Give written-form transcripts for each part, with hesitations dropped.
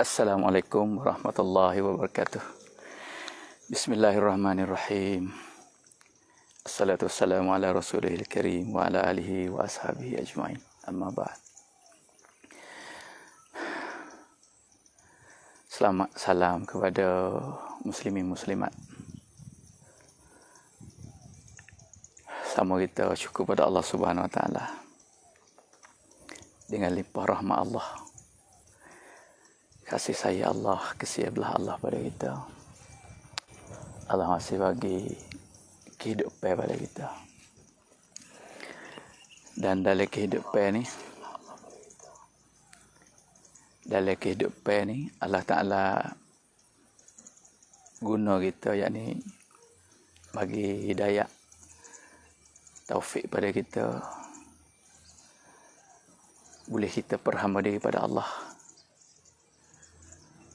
Assalamualaikum warahmatullahi wabarakatuh. Bismillahirrahmanirrahim. Assalatu wassalamu ala rasulihil karim wa ala alihi wa ashabihi ajma'in. Amma ba'd. Selamat salam kepada muslimin muslimat. Sama kita syukur pada Allah Subhanahu wa taala dengan limpah rahmat Allah. Kasih sayang Allah, kesian belah Allah pada kita. Allah masih bagi kehidupan pada kita. Dan dalam kehidupan ni, Allah Ta'ala guna kita, yakni bagi hidayah, taufik pada kita. Boleh kita berhamba diri pada Allah.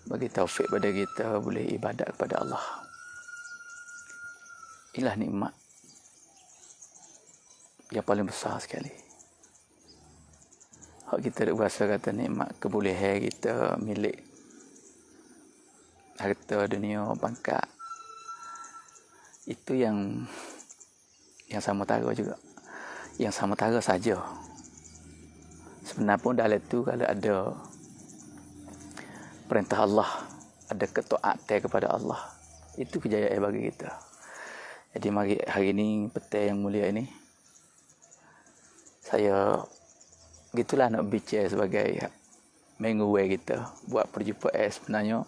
Bagi taufik pada kita boleh ibadat kepada Allah. Inilah nikmat yang paling besar sekali. Hak kita ada berasa kata nikmat kebolehan kita milik harta dunia, pangkat. Itu yang sama tara juga. Yang sama tara saja. Sebenarnya pun dalam itu kalau ada perintah Allah, ada ketaatan kepada Allah, itu kejayaan bagi kita. Jadi mari hari ini, petang yang mulia ini, saya gitulah nak bicara sebagai mengawal kita buat perjumpaan sebenarnya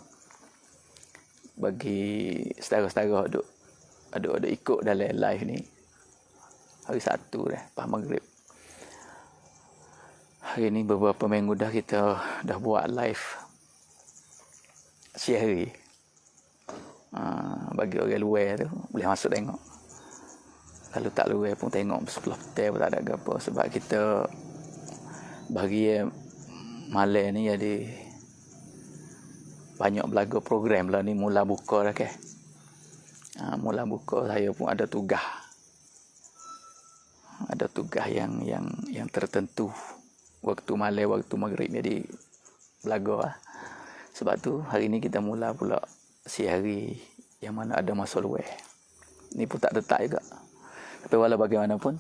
bagi saudara-saudara ada ikut dalam live ni. Hari Sabtu dah, lepas maghrib. Hari ini beberapa minggu dah kita dah buat live siang hari. Bagi orang luar tu boleh masuk tengok. Kalau tak luar pun tengok sebelah petang pun tak ada apa. Sebab kita bagi malam ni jadi banyak belaga program lah ni. Mula buka dah ke. Mula buka saya pun ada tugas. Ada tugas yang tertentu. Waktu malam, waktu maghrib jadi belaga lah. Sebab tu hari ni kita mula pula siang hari yang mana ada masa luar. Ni pun tak letak juga. Tapi walau bagaimanapun,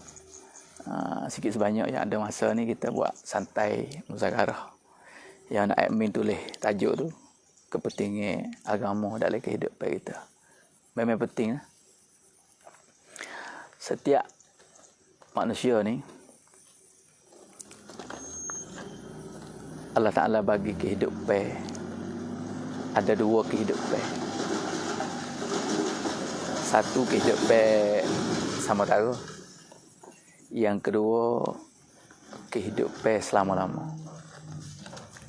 sikit sebanyak yang ada masa ni kita buat santai muzakarah. Yang nak admin tulis tajuk tu, kepentingan agama dalam kehidupan kita. Memang penting lah. Setiap manusia ni Allah Ta'ala bagi kehidupan. Ada dua kehidupan. Satu kehidupan sama tara. Yang kedua kehidupan selama-lama.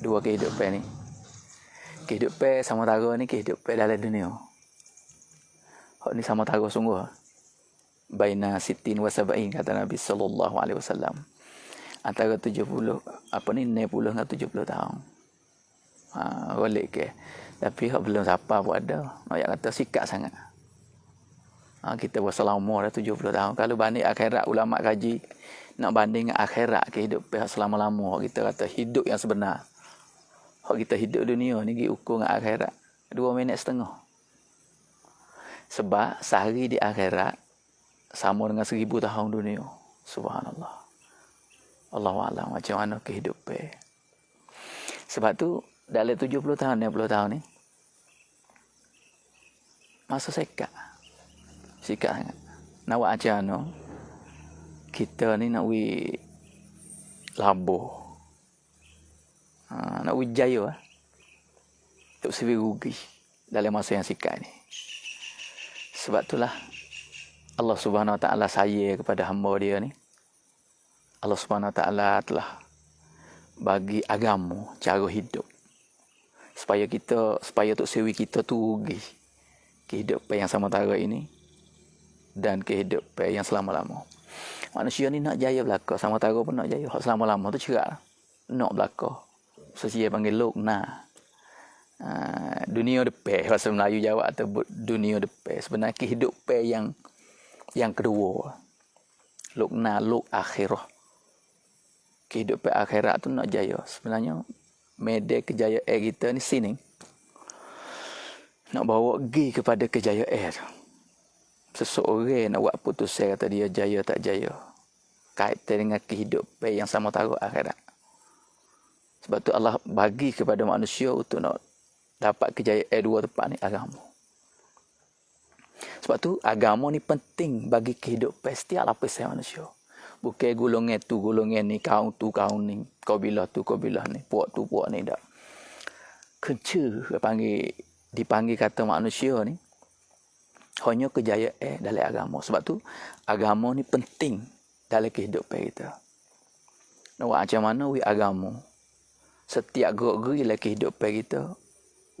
Dua kehidupan ni. Kehidupan sama tara ni kehidupan dalam dunia. Hak ni sama tara sungguh. Baina sittin wa sab'in kata Nabi sallallahu alaihi wasallam. Antara 60 dengan 70 tahun. Golek ke. Tapi hak belum siapa pun ada. Nak kata sikat sangat. Kita berasa lama dah 70 tahun. Kalau banding akhirat, ulama kaji nak banding dengan akhirat, kehidupan selama-lama. Kita kata hidup yang sebenar. Hak kita hidup dunia ni diukur dengan akhirat 2 minit setengah. Sebab sehari di akhirat sama dengan 1000 tahun dunia. Subhanallah. Allahuakbar macam mana kehidupan. Sebab tu dalam 70 tahun, 60 tahun ni masa sikat sangat. Nak buat macam mana kita ni nak labur, nak jaya tak sebi rugi dalam masa yang sikat ni. Sebab itulah Allah Subhanahu Wa Taala sayang kepada hamba dia ni. Allah Subhanahu Wa Taala telah bagi agama, cara hidup, supaya untuk sewi kita tu rugi kehidupan yang sama tara ini dan kehidupan yang selama-lama. Manusia ni nak jaya belaka, sama tara pun nak jaya. Hak selama-lama tu cerak nak belaka. Sesia panggil lokna. Dunia depan, bahasa Melayu Jawa atau dunia depan. Sebenarnya kehidupan yang kedua. Lokna, lok akhirah. Kehidupan akhirat tu nak jaya. Sebenarnya media kejayaan kita ni sini. Nak bawa pergi kepada kejayaan tu. Seseorang nak buat putusan kata dia jaya tak jaya. Kaitan dengan kehidupan yang sama taruh akhirat. Sebab tu Allah bagi kepada manusia untuk nak dapat kejayaan dua tempat ni agama. Sebab tu agama ni penting bagi kehidupan setiap lapisan manusia. Bukan golongan tu, golongan ni, kaum tu, kaum ni, kabilah tu, kabilah ni, puak tu, puak ni, tak. Kerja dipanggil kata manusia ni, hanya kejayaan dalam agama. Sebab tu, agama ni penting dalam kehidupan kita. Nak buat macam mana, agama. Setiap gerak-gerik dalam kehidupan kita,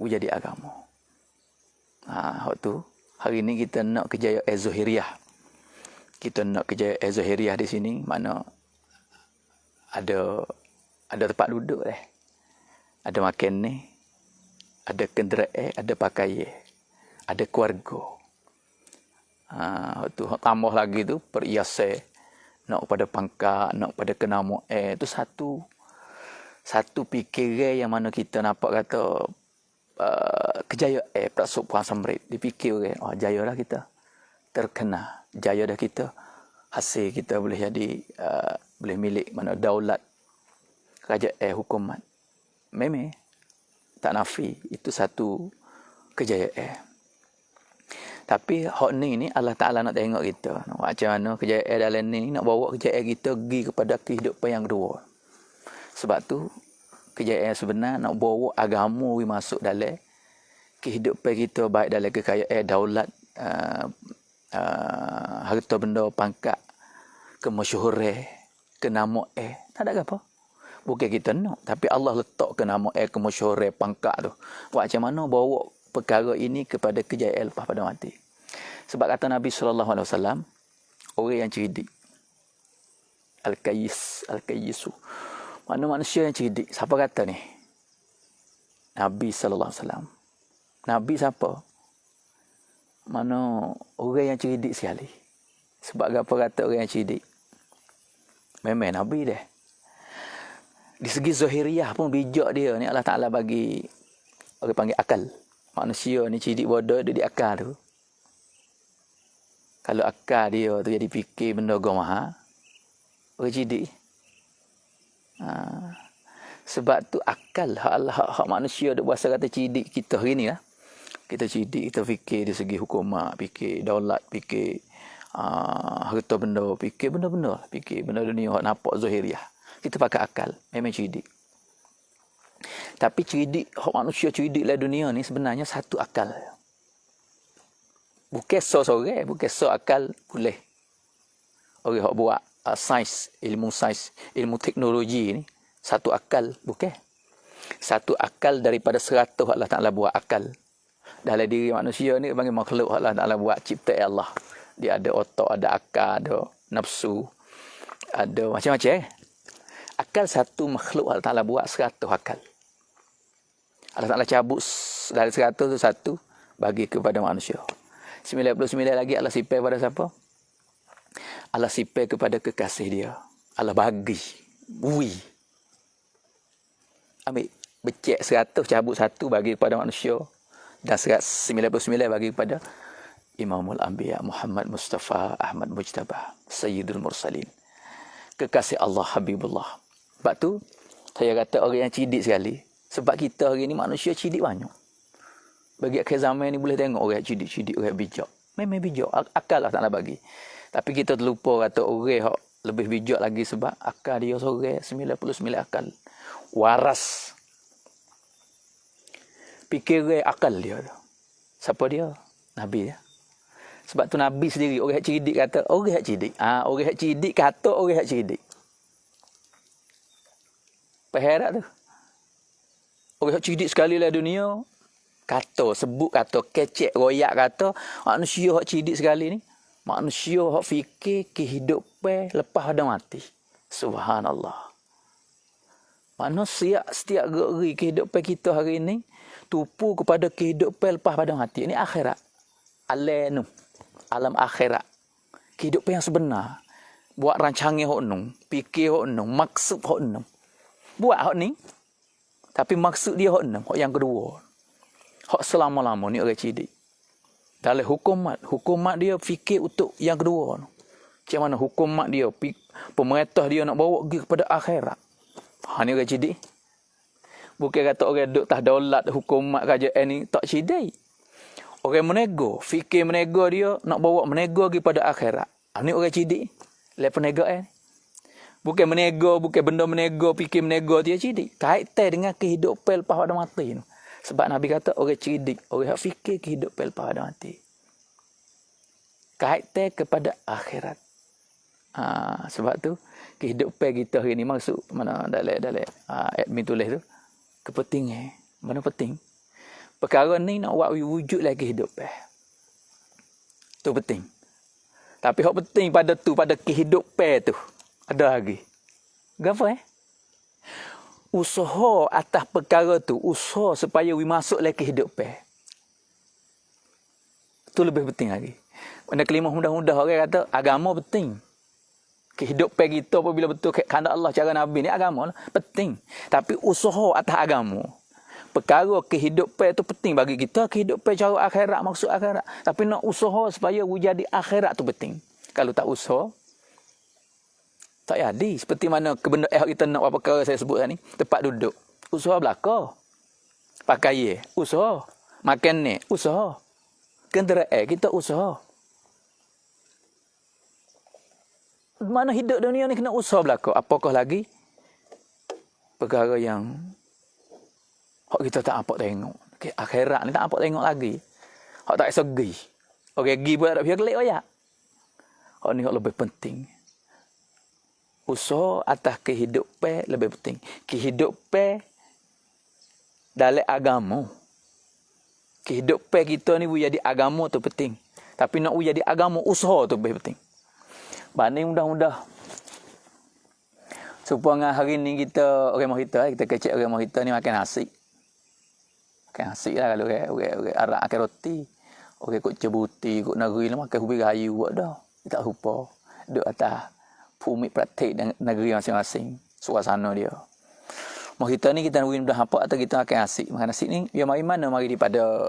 jadi agama. Waktu hari ni kita nak kejayaan zahiriah. Kita nak kejayaan zahiriah di sini, mana ada tempat duduk deh. Ada makan ni, ada kenderaan, ada pakaian, ada keluarga. Waktu tambah lagi tu perhiasan, nak pada pangkat, nak pada kenamaan, itu satu fikiran yang mana kita nampak kata kejayaan perasukan samrit. Dipikir orang, jaya dah kita. Terkena, jaya dah kita. Hasil kita boleh jadi, boleh milik mana daulat, kerajaan, hukuman. Memang, tak nafi. Itu satu kejayaan. Tapi hak ni Allah Ta'ala nak tengok kita. Macam mana kejayaan dalam ni nak bawa kejayaan kita pergi kepada kehidupan yang kedua. Sebab tu kejayaan sebenar nak bawa agama masuk dalam kehidupan kita, baik dalam kekayaan, daulat, harta benda, pangkat, kemasyhuran, kenamaan. Tak ada apa. Bukan kita nak, tapi Allah letak kenamaan, kemasyhuran, pangkat tu. Macam mana bawa perkara ini kepada kejayaan lepas pada mati. Sebab kata Nabi SAW, orang yang cerdik, Al-Qayyisu. Mana manusia yang cerdik? Siapa kata ni? Nabi SAW. Nabi siapa? Mana orang yang cerdik sekali. Sebab apa kata orang yang cerdik? Memang Nabi dah. Di segi zahiriah pun bijak dia ni Allah Ta'ala bagi, orang panggil akal. Manusia ni cerdik bodoh, dia di akal tu. Kalau akal dia tu jadi fikir benda gomaha, orang cerdik. Sebab tu akal hak manusia duk bahasa kata cerdik kita hari ni lah. Kita cerdik, kita fikir di segi hukumat, fikir daulat, fikir harta benda, fikir benda-benda, fikir benda dunia hak nampak zahiriah. Kita pakai akal, memang cerdik. Tapi cerdik, hak manusia cerdik dalam dunia ni sebenarnya satu akal. Bukan seorang, bukan akal boleh. Orang hak buat sains, ilmu teknologi ni, satu akal, bukan. Satu akal daripada 100 Allah Ta'ala buat akal. Dalam diri manusia ni panggil makhluk Allah Ta'ala buat ciptaan Allah. Dia ada otak, ada akal, ada nafsu, ada macam-macam. Akal satu makhluk Allah Ta'ala buat 100 akal. Allah Ta'ala cabut dari 100 tu satu bagi kepada manusia. 99 lagi Allah sipai pada siapa? Allah sipai kepada kekasih dia. Allah bagi. Ambil becek 100, cabut satu bagi kepada manusia. Dan 99 bagi kepada Imamul Anbiya Muhammad Mustafa Ahmad Mujtabah Sayyidul Mursalin. Kekasih Allah, Habibullah. Sebab tu saya kata orang yang cerdik sekali. Sebab kita hari ni manusia cerdik banyak. Bagi akhir zaman ni boleh tengok orang cerdik-cerdik, orang bijak. Memang bijak. Akal lah tak nak bagi. Tapi kita terlupa kata orang yang lebih bijak lagi sebab akal dia seorang 99 akal. Waras. Fikiran akal dia. Siapa dia? Nabi ya. Sebab tu Nabi sendiri orang yang cerdik kata orang yang cerdik. Orang yang cerdik kata orang yang cerdik. Perherat tu. Orang yang cerdik sekali lah dunia. Kata, sebut kata, kecek, royak kata. Manusia yang cerdik sekali ni. Manusia yang fikir kehidupan lepas ada mati. Subhanallah. Manusia setiap gerak kehidupan kita hari ini. Tupu kepada kehidupan lepas pada mati. Ini akhirat. Alam akhirat. Kehidupan yang sebenar. Buat rancangan hok nun. Fikir hok nun. Maksud hok nun. Buat hok ni. Tapi maksud dia hak enam, hak yang kedua. Hak selama-lama ni orang cerdik. Dalam hukumat dia fikir untuk yang kedua. Macam mana hukumat dia, pemerintah dia nak bawa pergi kepada akhirat. Ni orang cerdik. Bukan kata orang duduk tah daulat hukumat kerajaan ni tak cerdik. Orang menego, fikir menego dia nak bawa menego pergi pada akhirat. Ni orang cerdik. Lepas menego bukan menego, bukan benda menego, fikir menego dia cerdik. Kaitan dengan kehidupan lepas pada mati tu. Sebab Nabi kata orang cerdik, orang yang fikir kehidupan lepas pada mati. Kaitan kepada akhirat. Sebab tu kehidupan kita hari ni maksud mana dalam admin tulis tu kepentingan. Mana penting? Perkara ni nak buat wujud lagi kehidupan. Tu penting. Tapi hak penting pada tu, pada kehidupan tu ada lagi. Gapo usaha atas perkara tu, usaha supaya we masuk lagi kehidupan. Tu lebih penting lagi. Benda kelima mudah-mudah orang kata agama penting. Kehidupan kita apabila betul kehendak Allah cara Nabi ni agama lah, penting. Tapi usaha atas agama. Perkara kehidupan tu penting bagi kita, kehidupan cara akhirat, maksud akhirat. Tapi nak usaha supaya jadi akhirat tu penting. Kalau tak usaha, tak jadi. Seperti mana kebenda kita nak apa perkara saya sebut tadi. Tempat duduk. Usaha belaka. Pakai usaha. Makan ni, usaha. Kenderaan kita usaha. Mana hidup dunia ni kena usaha belaka. Apakah lagi perkara yang kita tak apa tengok. Akhirat ni tak apa tengok lagi. Hak tak segi. Orang pergi pun tak biar kelik aja. Hak ni hak lebih penting. Usaha atas kehidupan lebih penting. Kehidupan dalam agama. Kehidupan kita ni jadi agama tu penting. Tapi nak jadi agama, usaha tu lebih penting. Banding mudah-mudah. Supaya hari ni kita, orang Mohita, kita kecek orang Mohita ni makan nasi. Makan nasi lah kalau orang Arab makan roti. Orang kot cebuti, kot negeri lah makan ubi kayu buat dah. Tak lupa. Duduk atas bumi praktik negeri masing-masing. Suasana dia. Mohita ni kita nak mudah apa atau kita makan nasi. Makan nasi ni, dia mari mana? Mari daripada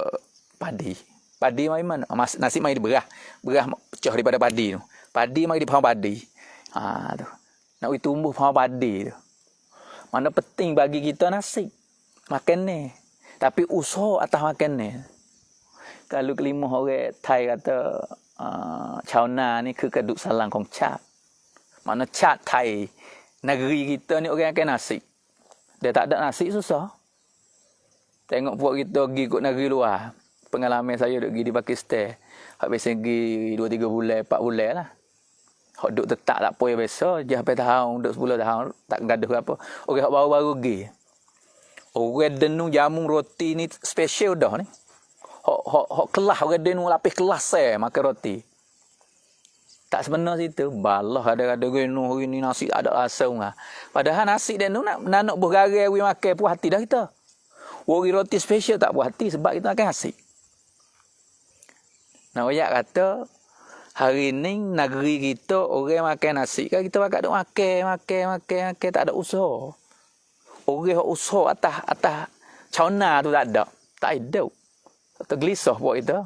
padi. Padi mari mana? Nasi mari di berah. Berah pecah daripada padi tu. Padi mari di pohon padi. Tu. Nak tumbuh pohon padi tu. Mana penting bagi kita nasi. Makan ni. Tapi usaha atas makan ni. Kalau kelima orang Thai kata chao na ni ke keduk salang kong chat. Mana chat Thai. Negeri kita ni orang makan nasi. Dia tak ada nasi susah. Tengok puak kita pergi kot negeri luar. Pengalaman saya duk pergi di Pakistan. Habis pergi 2-3 bulan, 4 bulan lah. Hak duk tetap tak apa yang biasa. Jah sampai tahun, duk 10 tahun, tak gaduh apa. Orang hak baru-baru pergi. Orang denung jamu roti ni special dah ni. Hak kelas, orang denung lapis kelas makan roti. Tak sebenar situ. Balah ada-ada denung hari ni nasi tak ada rasa. Padahal nasi denung nak bergarai we makan puas hati dah kita. Orang roti special tak puas hati sebab kita makan nasi. Nak ayat kata hari ni negeri kita orang makan nasi kan kita pakai duk makan tak ada usaha. Orang hak usaha atas cauna tu tak ada. Tak ada. Tergelisah buat kita.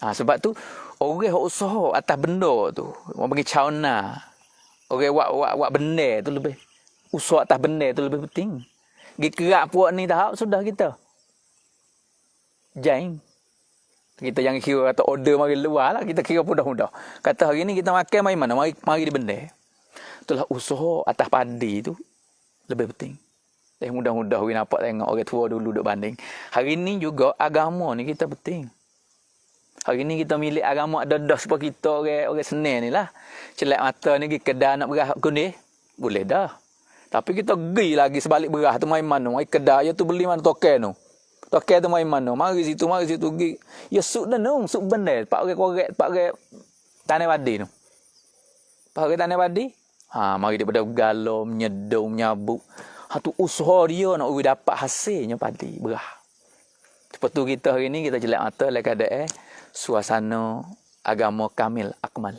Sebab tu orang hak usaha atas benda tu. Orang bagi cauna. Orang buat benda tu lebih usaha atas benda tu lebih penting. Gi kerak puak ni tahap sudah kita. Jain. Kita jangan kira kata order mari luar lah. Kita kira mudah-mudah. Kata hari ni kita makan mari mana? Mari di benda. Itulah usaha atas padi tu lebih penting. Mudah-mudah we nampak tengok orang tua dulu duk banding. Hari ni juga agama ni kita penting. Hari ni kita milik agama ada dah sebab kita orang Senin ni lah. Celak mata ni pergi kedai nak beras kuning. Boleh dah. Tapi kita pergi lagi sebalik beras tu mari mana? Mari kedai tu beli mana token tu. Token tu mari mana? Mari situ pergi. Ya suk dah nung, suk benda. Pak orang pak orang tanah padi tu. Pak orang tanah padi. Mari daripada galom, nyedung, nyabuk. Tu usaha dia nak dapat hasilnya padi, berah. Lepas tu kita hari ni kita jelek mata lah keadaan suasana agama kamil, akmal.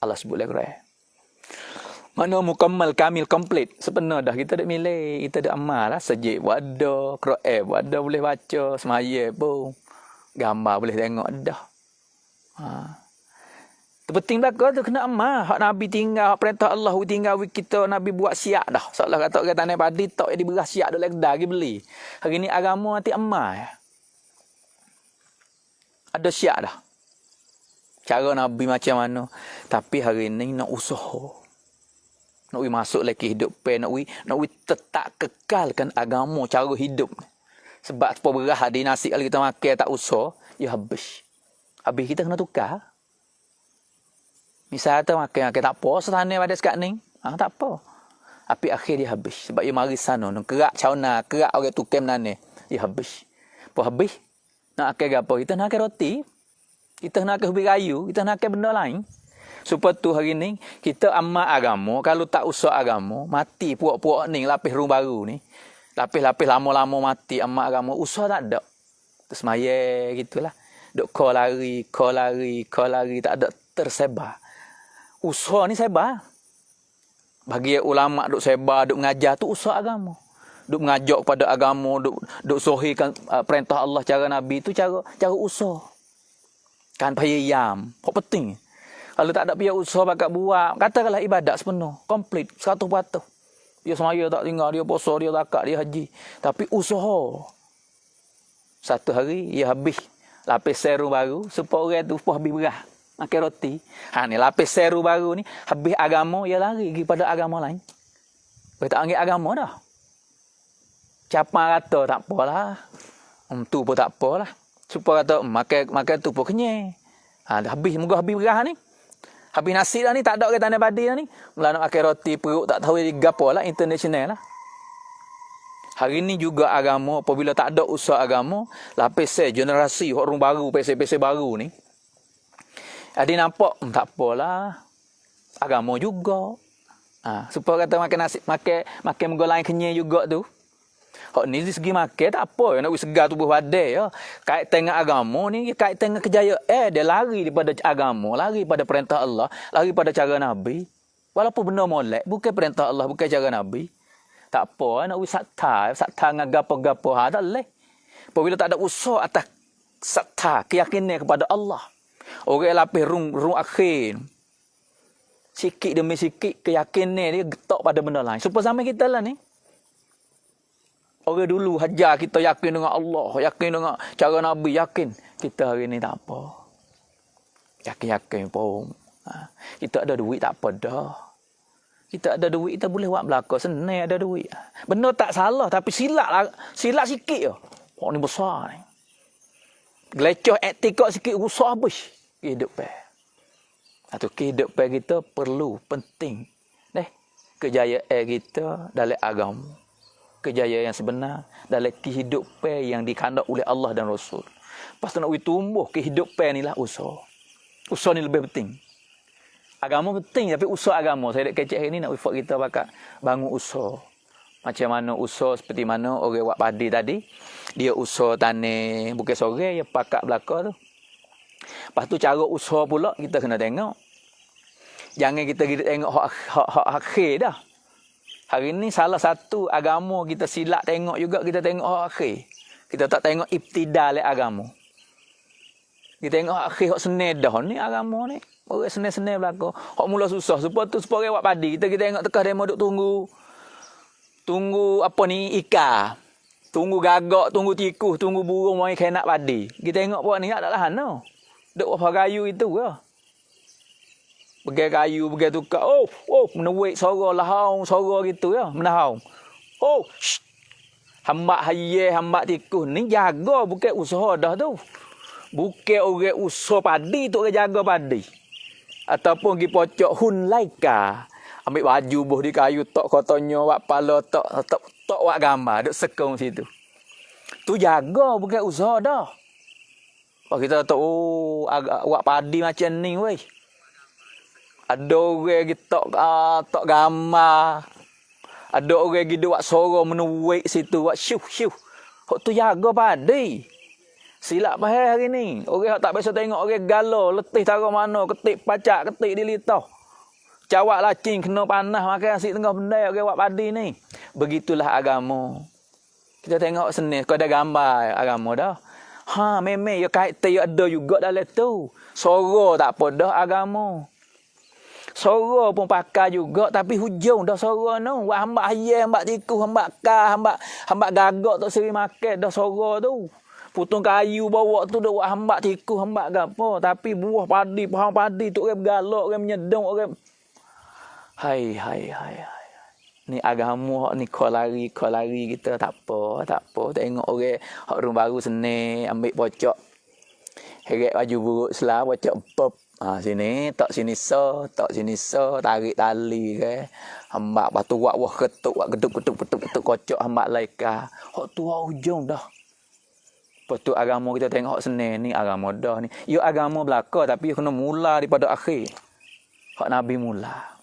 Allah sebut lagi. Mana mukammal kamil komplit. Sepenuh dah kita dak milih, kita dak amal lah. Sejik buat ada, Quran buat ada boleh baca, semaya pun. Gambar boleh tengok dah. Terpenting belaka tu kena amal. Hak Nabi tinggal, hak perintah Allah tinggal kita, Nabi buat siap dah. Seolah kata orang tanah padi tok jadi beras siap dak kedai pergi beli. Hari ni agama nanti amal. Ada siap dah. Cara Nabi macam mana. Tapi hari ni nak usaha. Nak masuk lagi hidup nak tetap kekalkan agama cara hidup. Sebab apa berah di nasi kalau kita makan tak usah, ya habis. Habis kita kena tukar. Misal tu makan tak apa setane pada sekat ni. Tak apa. Tapi akhir dia habis. Sebab dia mari sana nak kerak cauna, kerak orang tukar menane, dia habis. Apa habis? Nak makan apa? Kita nak makan roti. Kita nak makan ubi kayu, kita nak makan benda lain. Supaya tu hari ni kita amal agama, kalau tak usah agama, mati puak-puak ni lapis rumah baru ni. Lapis-lapis lama-lama mati amal agama, usah tak ada. Terus maya gitulah. Duk call lari, tak ada tersebar. Usaha ni sebar. Bagi ulama duk sebar, duk mengajar tu usaha agama. Duk mengajak kepada agama, duk sohikan perintah Allah cara Nabi tu cara usaha. Kan payayam, kok penting. Kalau tak ada pihak usaha pakat buat, katakanlah ibadat sepenuh, komplit 100%. Dia semaya tak tinggal, dia puasa, dia zakat, dia haji. Tapi usaha. Satu hari dia habis lapis seru baru supaya orang tu pun habis berah makan roti. Ni lapis seru baru ni habis agama dia lari pergi pada agama lain. Dia tak anggap agama dah. Capan kata tak apalah. Tu pun tak apalah. Supaya kata makan tu pun kenyang. Dah habis moga habis berah ni. Habis nasi dah ni tak ada orang tanah padi dah ni. Mula nak makan roti perut tak tahu dia gapo lah international lah. Hari ni juga agama apabila tak ada usaha agama, lapis generasi orang baru, pese-pese baru ni. Ada nampak tak apalah. Agama juga. Supaya kata makan nasi, makan muka lain kenyang juga tu. Hak ni di segi makan tak apa, nak segar tubuh badan ya. Kait tengah agama ni, kait tengah kejayaan dia lari daripada agama, lari pada perintah Allah, lari pada cara Nabi. Walaupun benda molek, bukan perintah Allah, bukan cara Nabi. Tak apa, nak sakta dengan gapo-gapo tak leh. Apabila tak ada usaha atas sakta, keyakinan kepada Allah. Orang lapis rung akhir. Sikit demi sikit keyakinan dia getak pada benda lain. Supaya sama kita lah ni. Orang dulu hajar kita yakin dengan Allah, yakin dengan cara Nabi, yakin. Kita hari ni tak apa. Yakin-yakin pun. Kita ada duit tak apa dah. Kita ada duit, kita boleh buat belaka. Senang ada duit. Benda tak salah, tapi silap sikit je. Oh, ni besar ni. Gelecoh etika sikit, rusak habis. Kehidupan. Atau kehidupan kita perlu, penting. Kejayaan kita dalam agama. Kejayaan yang sebenar dalam kehidupan yang dikandang oleh Allah dan Rasul. Lepas tu nak tumbuh kehidupan ni lah usaha. Usaha ni lebih penting. Agama penting tapi usaha agama. Saya nak kecek hari ni nak buat kita bakal bangun usaha. Macam mana usaha seperti mana orang buat padi tadi. Dia usaha tanah bukan sore, dia pakat belaka tu. Lepas tu cara usaha pula kita kena tengok. Jangan kita tengok hak akhir dah. Hari ni salah satu agama kita silap tengok juga, kita tengok hak akhir. Kita tak tengok ibtida le agama. Kita tengok hak akhir, hak senang dah ni agama ni. Orang senang-senang belaka. Hak mula susah. Supaya orang buat padi. Kita tengok tekah demo duk tunggu apa ni ikan. Tunggu gagak, tunggu tikus, tunggu burung mai kena padi. Kita tengok buat ni tak ada lahan no. Duk apa kayu itu ke. Pegang kayu, pegang tukar. Menuik suara lahau, suara gitu ya. Menahau. Hambak haye, hambak tikus. Ni jaga, bukan usaha dah tu. Bukan orang usaha padi tu orang jaga padi. Ataupun pergi pocok hun laika. Ambil baju buh di kayu, tok kotonyo, wak pala, tok wak gambar. Duk sekong situ. Tu jaga, bukan usaha dah. Kalau kita tahu, wak padi macam ni weh. Ada orang kita tok gambar. Ada orang gitu buat suara menuik situ, buat syuh. Hak tu jaga padi. Silap bahaya hari ni. Orang tak biasa tengok orang galau, letih taruh mana, ketik pacak, ketik di litah. Cawak lacing kena panas makan nasi tengah benda orang buat padi ni. Begitulah agama. Kita tengok seni, kau ada gambar agama dah. Ha, memang ya kait ya ada juga dalam tu. Soro tak apa dah agama. Soro pun pakai juga tapi hujung dah soro tu. Wah hamba ayam, hamba tikus, hamba kah, hamba gagak tak seri makan dah soro tu. Putung kayu bawa tu dah wah hamba tikus, hamba gapo, tapi buah padi, pohon padi tu orang bergalak, orang menyedong, orang hai. Ni agama ni kolari kita tak apa. Tengok orang hak rumah baru seni ambil pocok. Heret baju buruk selah pocok pop. Ha sini, sini so, tarik tali ke. Hambak batu wak ketuk, wak geduk kocok hambak laika. Hak tu hujung dah. Lepas tu agama kita tengok hak seni ni agama dah ni. Ya agama belaka tapi kena mula daripada akhir. Hak Nabi mula.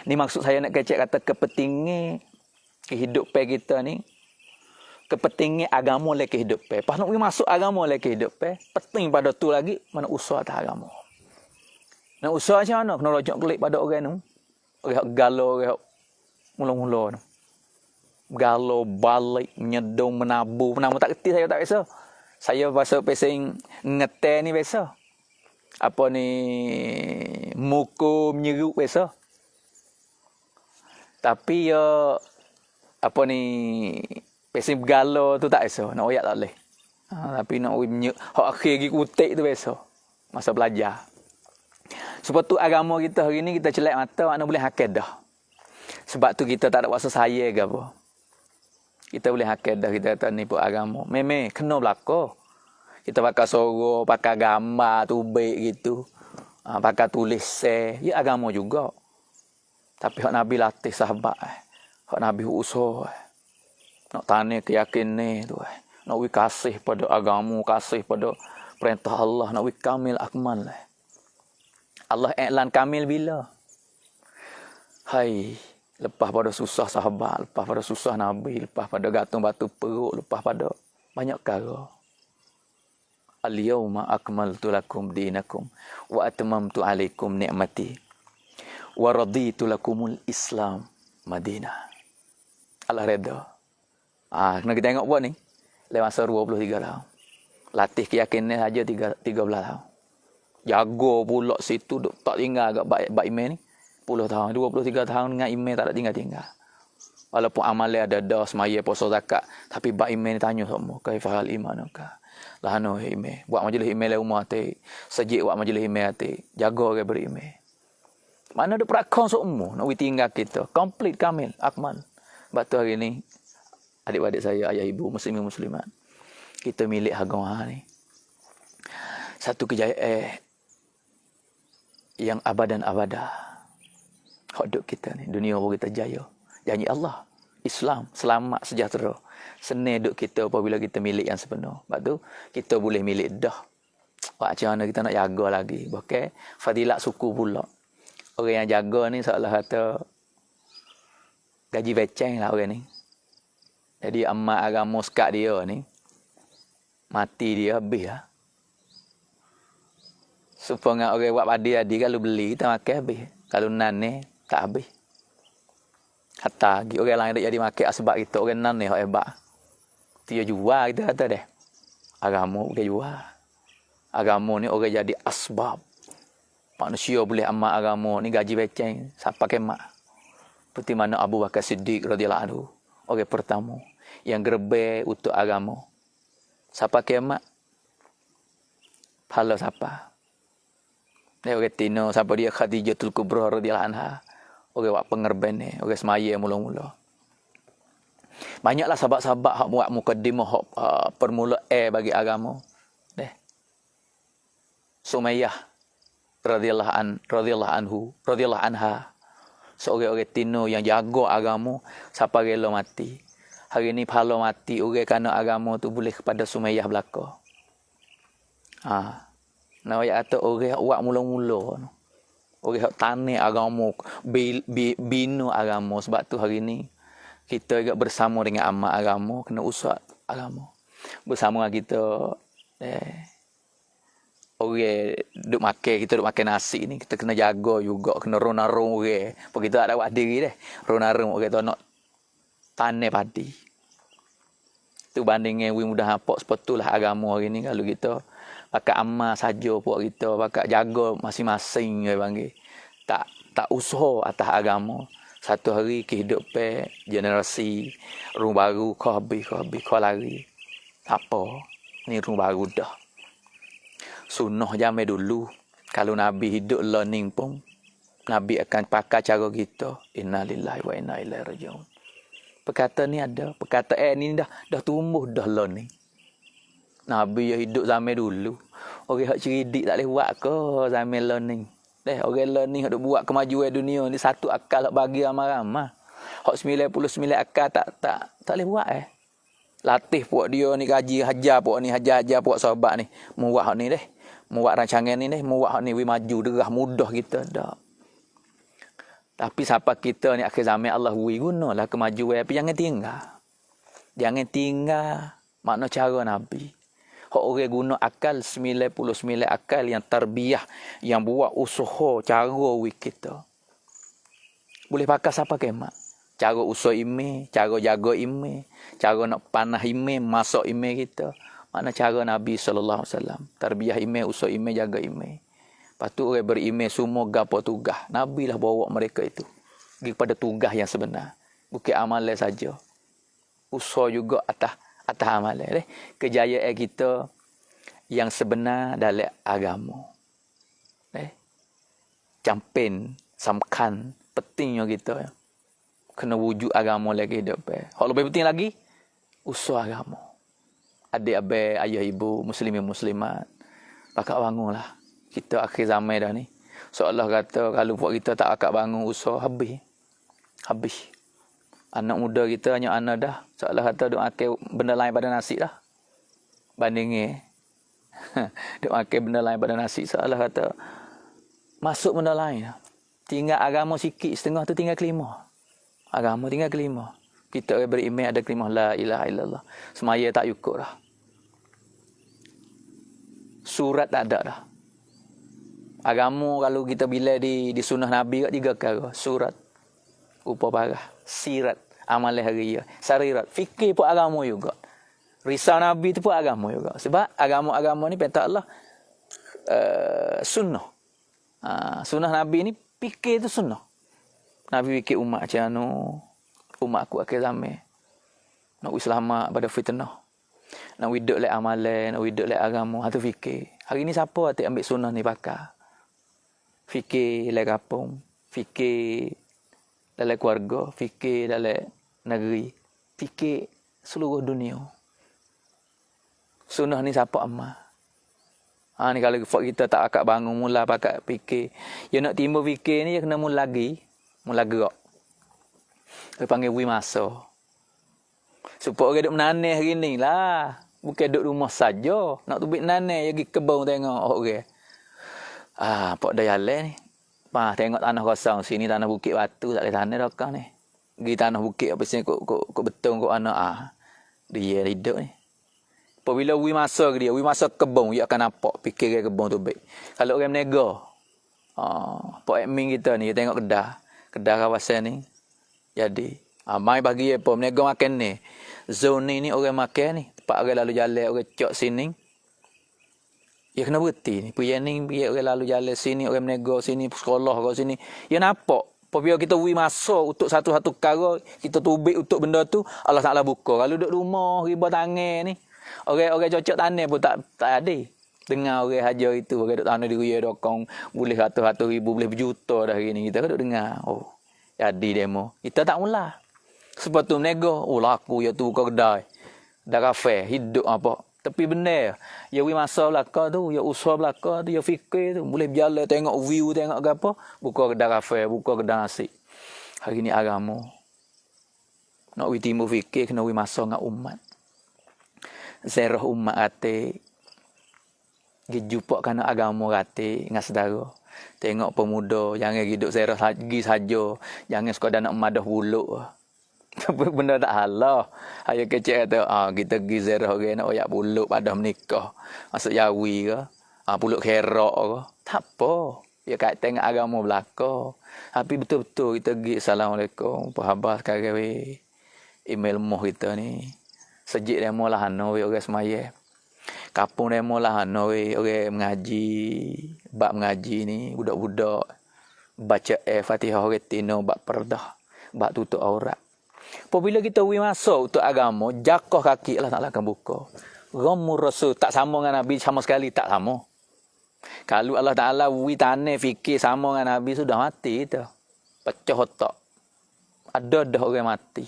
Ni maksud saya nak kecek kata kepentingan kehidupan kita ni. Kepentingan agama le kehidupan. Pas nak pergi masuk agama le kehidupan, penting pada tu lagi mana usaha atas agama. Nak usaha macam mana? Kena rojak kelik pada orang tu. Orang galau, orang mula-mula tu. Galau, balik, menyedung, menabur. Nama tak kerti saya tak biasa. Saya pasal pesing ngeter ni biasa. Apa ni muka menyeruk biasa. Tapi ya apa ni pesing bergalau tu tak biasa. Nak oyak tak boleh. Tapi nak hak akhir lagi kutik tu biasa. Masa belajar. Sebab tu agama kita hari ni kita celak mata makna boleh hakid dah. Sebab tu kita tak ada kuasa saya ke apa. Kita boleh hakid dah kita kata ni pun agama. Memang kena belaka. Kita pakai soro, pakai gambar tubik gitu. Pakai tulis ya agama juga. Tapi hak Nabi latih sahabat. Hak Nabi usaha. Nak tanya keyakinan ni tu. Nak wi kasih pada agama, kasih pada perintah Allah, nak wi kamil akmal. Allah iklan kamil bila? Hai, lepas pada susah sahabat, lepas pada susah Nabi, lepas pada gantung batu perut, lepas pada banyak perkara. Al-yawma akmaltu lakum dinakum wa atmamtu alaikum ni'mati wa raditu lakumul Islam Madinah. Allah reda. Kena kita tengok buat ni. Lewat masa 23 tahun. Latih keyakinan saja 13 tahun. Jaga pula situ duk tak tinggal agak baik iman ni. 10 tahun, 23 tahun dengan iman tak ada tinggal-tinggal. Walaupun amalan ada semaya puasa zakat, tapi baik iman ni tanya semua, kaifal imanuka? Lahano iman. Buat majlis iman le rumah hati. Sejik buat majlis iman hati. Jaga orang beriman. Mana ada perakon semua nak tinggal kita. Komplit kamil, akmal. Sebab tu hari ni adik-adik saya, ayah ibu, muslimin muslimat. Kita milik agama ni. Satu kejayaan yang abadan abada. Hak duk kita ni. Dunia pun kita jaya. Janji Allah. Islam. Selamat sejahtera. Senang duk kita apabila kita milik yang sepenuh. Sebab tu kita boleh milik dah. Macam mana kita nak jaga lagi. Bahkan fadilat suku pula. Orang yang jaga ni seolah kata gaji beceng lah orang ni. Jadi amat agama sekat dia ni. Mati dia habis lah. Supaya orang buat padi tadi kalau beli kita makan habis. Kalau nan ni tak habis. Kata lagi orang lain tak jadi makan sebab kita orang nan ni hak hebat. Dia jual kita kata deh. Agama bukan jual. Agama ni orang jadi asbab. Manusia boleh amal agama ni gaji beceng siapa kemak. Seperti mana Abu Bakar Siddiq radhiyallahu anhu, orang pertama yang gerbe untuk agama. Siapa kemak? Pahala siapa? Dia orang tino siapa dia Khadijatul Kubra radhiyallahu anha. Orang buat pengerben ni, orang semaya mula-mula. Banyaklah sahabat-sahabat hak buat mukadimah hak permulaan bagi agama. Deh. Sumayyah radhiyallahu anha. Seorang-orang tino yang jaga agama sampai rela mati. Hari ni pahala mati orang kerana agama tu boleh kepada Sumayyah belaka. Nah ayat kata orang buat mula-mula. Orang hak tanah agama, bina agama. Sebab tu hari ni kita juga bersama dengan amal agama, kena usah agama. Bersama dengan kita orang duk makan, kita duk makan nasi ni, kita kena jaga juga, kena ronarung orang. Apa kita tak dapat diri deh. Ronarung orang tu nak tanah padi. Tu bandingnya we mudah nampak sepetullah agama hari ni kalau kita pakai amal saja puak kita, pakai jaga masing-masing dia panggil. Tak usaha atas agama. Satu hari kehidupan generasi rung baru kau habis kau lari. Apa? Ni rung baru dah. Sunnah zaman dulu. Kalau Nabi hidup learning pun, Nabi akan pakai cara kita. Innalillahi wa inna ilaihi raji'un. Perkataan ni ada. Perkataan ni dah tumbuh dah learning. Nabi yang hidup zaman dulu. Orang hak cerdik tak boleh buat ke zaman learning. Orang learning hak buat kemajuan dunia ni satu akal hak bagi ramai-ramai. Hak 99 akal tak boleh buat Latih puak dia ni kaji hajar puak ni, hajar puak sahabat ni. Muat hak ni Muat rancangan ni muat hak ni we maju derah mudah kita dak. Tapi siapa kita ni akhir zaman Allah we gunalah kemajuan tapi jangan tinggal. Jangan tinggal makna cara Nabi. Hak orang guna akal 99 akal yang tarbiyah, yang buat usaha cara we kita. Boleh pakai siapa kemak. Cara usaha ime, cara jaga ime, cara nak panah ime, masak ime kita. Mana cara Nabi SAW. Tarbiyah ime, usaha ime, jaga ime. Lepas tu orang berime semua gapo tugas. Nabi lah bawa mereka itu. Pergi kepada tugas yang sebenar. Bukan amalan saja. Usaha juga atas amalan. Kejayaan kita yang sebenar dalam agama. Campaign, samkan, pentingnya kita. Kena wujud agama lagi hidup. Hak lebih penting lagi, usaha agama. Adik-adik, ayah ibu, muslimin muslimat. Pakak bangunlah. Kita akhir zaman dah ni. Seolah kata kalau buat kita tak akak bangun usaha, habis. Anak muda kita hanya anak dah. Seolah kata duk makan benda lain pada nasi dah. Bandingnya. Duk makan benda lain pada nasi. Seolah kata masuk benda lain. Tinggal agama sikit, setengah tu tinggal kelima. Agama tinggal kelima. Kita beriman ada kelima la ilaha illallah. Semaya tak cukup dah. Surat tak ada dah. Agama kalau kita bila di sunnah Nabi kat 3 perkara. Surat, rupa parah, sirat, amalan haria, sarirat. Fikir pun agama juga. Risau Nabi tu pun agama juga. Sebab agama-agama ni perintah Allah sunnah. Sunnah Nabi ni fikir tu sunnah. Nabi fikir umat macam mana, umat aku akhir zaman. Nak selamat pada fitnah. Nak hidup le amalan, nak hidup le agama, hatu fikir. Hari ni siapa atik ambil sunnah ni pakai? Fikir le kampung, fikir dalam keluarga, fikir dalam negeri, fikir seluruh dunia. Sunnah ni siapa amal? Ni kalau kita tak akak bangun mula pakai fikir. Ya nak timbul fikir ni, ya kena mula gerak. Dia panggil wi masa. Supaya orang duduk menaneh hari ni lah. Bukan duduk rumah saja. Nak tubik menaneh, pergi kebun tengok orang. Pak dah jalan ni. Tengok tanah kosong. Sini tanah bukit batu, tak boleh tanah dah ni. Pergi tanah bukit, apa sini kok betul kok anak. Dia hidup ni. Apabila wi masa ke dia, wi masa kebun, dia akan nampak fikir kebun tu baik. Kalau orang menega, Pak admin kita ni, dia tengok kedah kawasan ni. Jadi, mai bagi apa? Menega makan ni. Zone ni orang makan ni. Tempat orang lalu jalan, orang cok sini. Ya kena berhenti ni. Pergi ni, orang lalu jalan sini, orang menega sini, sekolah ke sini. Ya nampak. Apabila kita wi masa untuk satu-satu perkara, kita tubik untuk benda tu, Allah Ta'ala buka. Kalau duduk rumah, riba tangan ni, orang cocok tanah pun tak ada. Dengar orang hajar itu, orang duduk tanah di Raya Dokong, boleh ratus-ratus ribu, boleh berjuta dah hari ni. Kita duduk dengar. Jadi demo. Kita tak mula. Sebab tu menego. Laku ya tu buka kedai. Dah kafe. Hidup apa. Tapi benar. Ya wi masa belakang tu. Ya usaha belakang tu. Ya fikir tu. Boleh berjalan tengok view. Tengok apa. Buka kedai kafe. Buka kedai nasi. Hari ni agama. Nak wi timbul fikir. Kena wi masa dengan umat. Zerah umat kata. Jumpa kerana agama kata. Dengan saudara. Tengok pemuda, jangan hidup serah lagi saja. Jangan sekadar nak memadah buluk. Benda tak halah. Ayah kecil kata, kita pergi serah orang nak oyak buluk pada menikah. Masuk Yawi ke. Puluk kerak ke. Tak apa. Ya kat tengok agama belaka. Tapi betul-betul kita pergi assalamualaikum. Apa khabar sekarang weh? Email moh kita ni. Sejik demo lah hano weh orang semaya. Kapung demo lah hano weh orang mengaji. Bab mengaji ni budak-budak baca Fatihah orang tino bab perdah. Bab tutup aurat. Apabila kita wi masuk untuk agama, jakoh kaki Allah Taala akan buka. Ghamur Rasul tak sama dengan Nabi sama sekali, tak sama. Kalau Allah Ta'ala witane fikir sama dengan Nabi sudah mati itu. Pecah otak. Ada dah orang mati.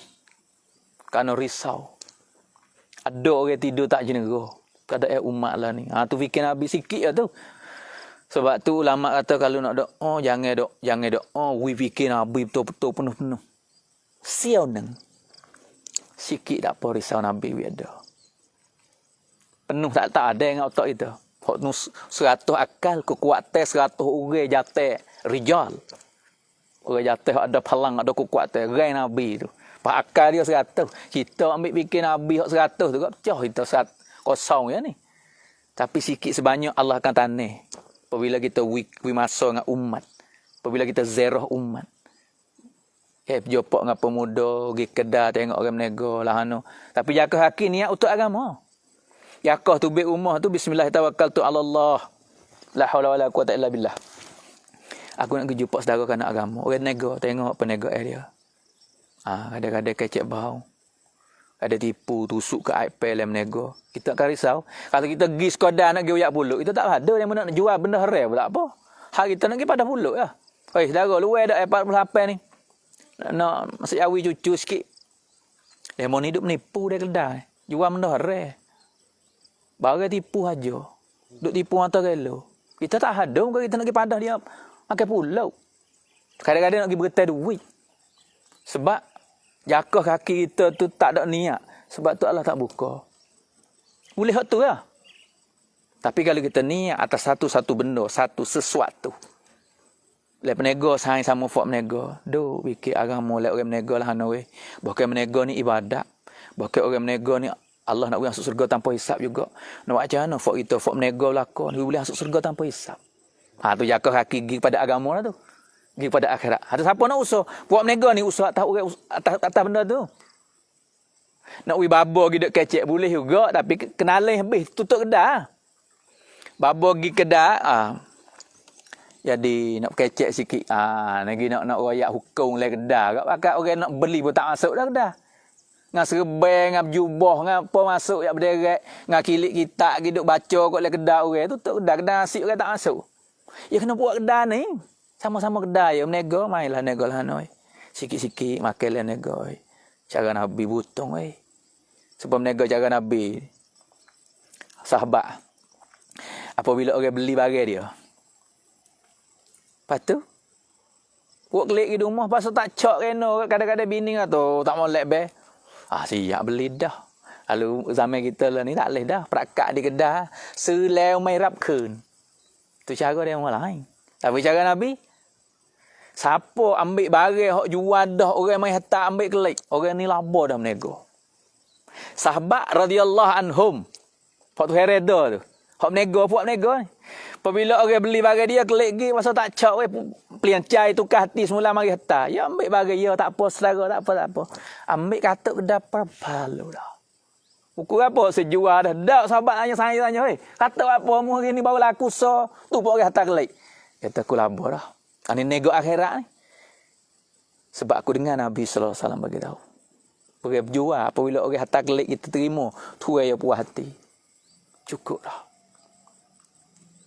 Kerana risau. Ada orang tidur tak jenera. Keadaan umat lah ni. Tu fikir Nabi sikit lah tu. Sebab tu ulama kata kalau nak doa, jangan doa. We fikir Nabi betul-betul penuh-penuh. Siau neng. Sikit tak apa risau Nabi ada. Penuh tak ada yang otak itu. Hak tu 100 akal, kekuatan 100 orang jatuh rijal. Orang jatuh ada pelang, ada kekuatan. Rai Nabi tu. Pak akal dia 100. Kita ambil fikir Nabi hak 100 tu. Pecah kita kosong ya ni. Tapi sikit sebanyak Allah akan tanah. Apabila kita masuk dengan umat. Apabila kita zerah umat. Jopok dengan pemuda, pergi kedai tengok orang menego lah. Tapi jaga haki niat untuk agama. Yakah tu baik rumah tu bismillah tawakkaltu ala Allah. La haula wala quwata illa billah. Aku nak pergi jumpa saudara kana agama. Orang nego tengok penegak dia. Kadang-kadang kecek bau. Ada tipu tusuk ke iPad yang menego. Kita akan risau. Kalau kita pergi Skoda nak pergi uyak puluk, kita tak ada yang nak jual benda haram pula apa. Hak kita nak pergi pada puluk ya. Oi saudara luar dak 48 ni. Nak masuk awi cucu sikit. Dia mau hidup menipu dia kedai. Jual benda haram. Barang tipu aja. Duk tipu mata gelo. Kita tak ada muka kita nak pergi padah dia makan pulau. Kadang-kadang nak pergi bertai duit. Sebab jakah kaki kita tu tak ada niat. Sebab tu Allah tak buka. Boleh hak tu lah. Tapi kalau kita niat atas satu benda, satu sesuatu. Lep menego sayang sama fok menego. Do fikir agama lep orang menego lah hanawe. Bahkan menego ni ibadat. Bahkan orang menego ni Allah nak masuk surga tanpa hisap juga. Nak buat macam mana? Fok kita, fok menego lakon. Dia boleh masuk surga tanpa hisap. Tu jaga kaki pergi pada agama lah tu. Pergi pada akhirat. Ada siapa nak usaha? Buat menego ni usaha atas benda tu. Nak pergi babo pergi duk kecek boleh juga. Tapi kenalih habis. Tutup kedai. Babo pergi kedai. Jadi nak kecek sikit. Lagi nak royak hukum lah kedai. Pakat orang nak beli pun tak masuk dah kedai. Ngah serban, ngah jubah, ngah apa masuk yak berderet, ngah kilik kitab giduk baca kok le kedai orang tu kedai nasi orang tak masuk. Ya kena buat kedai ni. Sama-sama kedai ya menego mainlah nego lah noi. Sikit-sikit makan le nego. Cara Nabi butung Sebab menego cara Nabi. Sahabat. Apabila orang beli barang dia. Lepas tu buat kelik di rumah pasal tak cok kena kadang-kadang bini tu tak mau lek be. Siap beli dah. Lalu zaman kita lah ni tak boleh dah. Perakat di kedai. Seleu mai rap kun. Tu cara dia orang lain. Tapi cara Nabi. Siapa ambil barang hok jual dah. Orang mai hantar ambil kelik. Orang ni laba dah menego. Sahabat radhiyallahu anhum. Hok tu hereda tu. Hok menego puak menego ni. Apabila orang beli barang dia kelik gi masa tak cak pelian cai tukar hati semula mari hantar. Ya ambil barang ya tak apa saudara tak apa. Ambil katuk dapat palu dah. Ukur apa sejual dah. Dak sahabat tanya katuk apa mu hari ni baru laku so tu pun orang hantar kelik. Kata aku laba dah. Ani nego akhirat ni. Sebab aku dengar Nabi sallallahu alaihi wasallam bagi tahu. Orang berjual apabila orang hantar kelik kita terima tu ya puas hati. Cukup dah.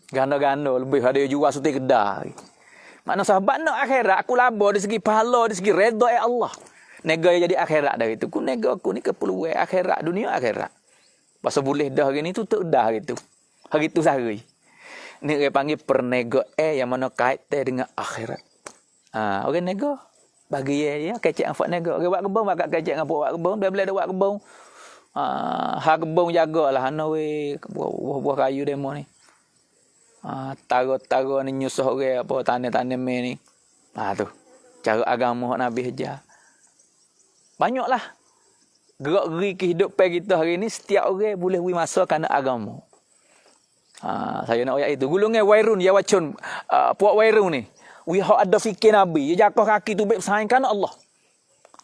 Ganda-ganda lebih ada jual suti kedai. Makna sahabat nak akhirat aku laba dari segi pahala, dari segi redha Allah. Nega jadi akhirat dari itu. Ku nega aku ni keperluan akhirat dunia akhirat. Pasal boleh dah hari ni tutup dah hari tu. Hari tu sehari. Ni dia panggil pernego yang mana kaitan dengan akhirat. Orang nego bagi ya kecek angfak nego. Orang buat kebun bakal kecek dengan buat kebun, dia boleh ada buat kebun. Hak kebun jagalah ana we buah kayu demo ni. Taro-taro ni nyusah orang apa tanah-tanah ni. Tu. Cara agama Nabi ajar. Banyaklah. Gerak-geri kehidupan kita hari ni setiap orang boleh wi masuk kerana agama. Saya nak ayat itu. Gulungan wairun ya wacun puak wairun ni. Wi hak ada fikir Nabi, dia jakah kaki tu baik sayangkan Allah.